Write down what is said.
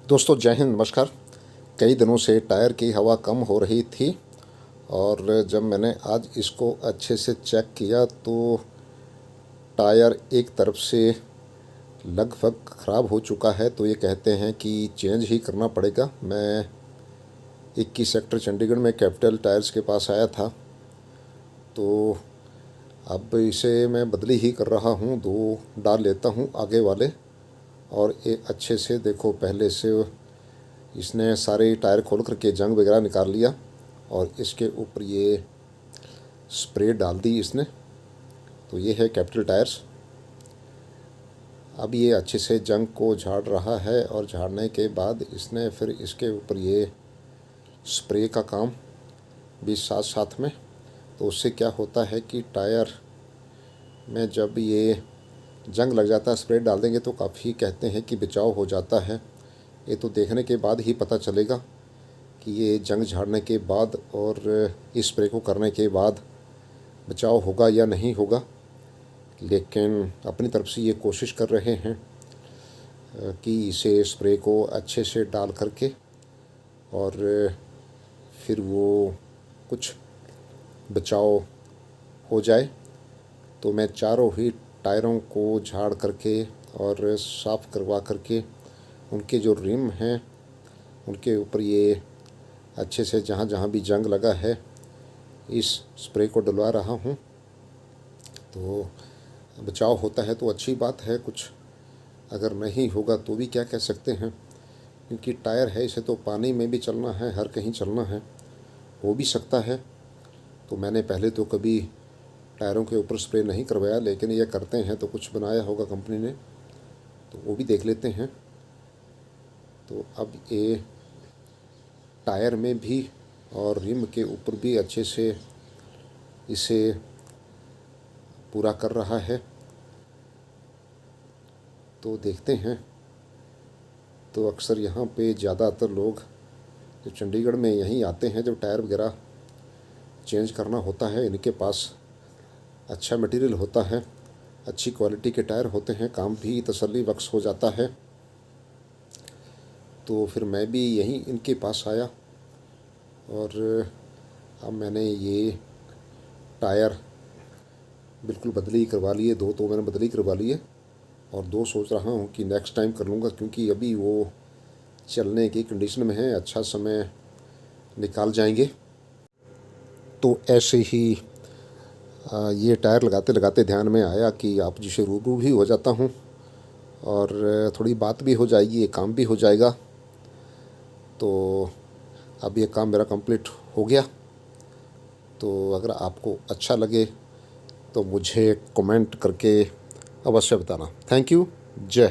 दोस्तों जय हिंद, नमस्कार। कई दिनों से टायर की हवा कम हो रही थी और जब मैंने आज इसको अच्छे से चेक किया तो टायर एक तरफ से लगभग ख़राब हो चुका है। तो ये कहते हैं कि चेंज ही करना पड़ेगा। मैं 21 सेक्टर चंडीगढ़ में कैपिटल टायर्स के पास आया था, तो अब इसे मैं बदली ही कर रहा हूँ। दो डाल लेता हूँ आगे वाले, और ये अच्छे से देखो, पहले से इसने सारे टायर खोल करके जंग वगैरह निकाल लिया और इसके ऊपर ये स्प्रे डाल दी इसने। तो ये है कैपिटल टायर्स। अब ये अच्छे से जंग को झाड़ रहा है और झाड़ने के बाद इसने फिर इसके ऊपर ये स्प्रे का काम भी साथ साथ में। तो उससे क्या होता है कि टायर में जब ये जंग लग जाता है, स्प्रे डाल देंगे तो काफ़ी कहते हैं कि बचाव हो जाता है। ये तो देखने के बाद ही पता चलेगा कि ये जंग झाड़ने के बाद और इस स्प्रे को करने के बाद बचाव होगा या नहीं होगा। लेकिन अपनी तरफ से ये कोशिश कर रहे हैं कि इसे स्प्रे को अच्छे से डाल करके और फिर वो कुछ बचाव हो जाए। तो मैं चारों ही टायरों को झाड़ करके और साफ़ करवा करके उनके जो रिम हैं उनके ऊपर ये अच्छे से जहाँ जहाँ भी जंग लगा है इस स्प्रे को डलवा रहा हूँ। तो बचाव होता है तो अच्छी बात है, कुछ अगर नहीं होगा तो भी क्या कह सकते हैं, क्योंकि टायर है, इसे तो पानी में भी चलना है, हर कहीं चलना है, हो भी सकता है। तो मैंने पहले तो कभी टायरों के ऊपर स्प्रे नहीं करवाया, लेकिन ये करते हैं तो कुछ बनाया होगा कंपनी ने, तो वो भी देख लेते हैं। तो अब ये टायर में भी और रिम के ऊपर भी अच्छे से इसे पूरा कर रहा है। तो देखते हैं। तो अक्सर यहाँ पे ज़्यादातर लोग जो चंडीगढ़ में यहीं आते हैं, जब टायर वगैरह चेंज करना होता है, इनके पास अच्छा मटेरियल होता है, अच्छी क्वालिटी के टायर होते हैं, काम भी तसल्ली बख्श हो जाता है। तो फिर मैं भी यहीं इनके पास आया और अब मैंने ये टायर बिल्कुल बदली करवा लिए। दो तो मैंने बदली करवा लिए और दो सोच रहा हूँ कि नेक्स्ट टाइम कर लूँगा, क्योंकि अभी वो चलने की कंडीशन में है, अच्छा समय निकाल जाएंगे। तो ऐसे ही ये टायर लगाते लगाते ध्यान में आया कि आप जी से रूबरू भी हो जाता हूँ और थोड़ी बात भी हो जाएगी, ये काम भी हो जाएगा। तो अब ये काम मेरा कंप्लीट हो गया। तो अगर आपको अच्छा लगे तो मुझे कमेंट करके अवश्य बताना। Thank you. जय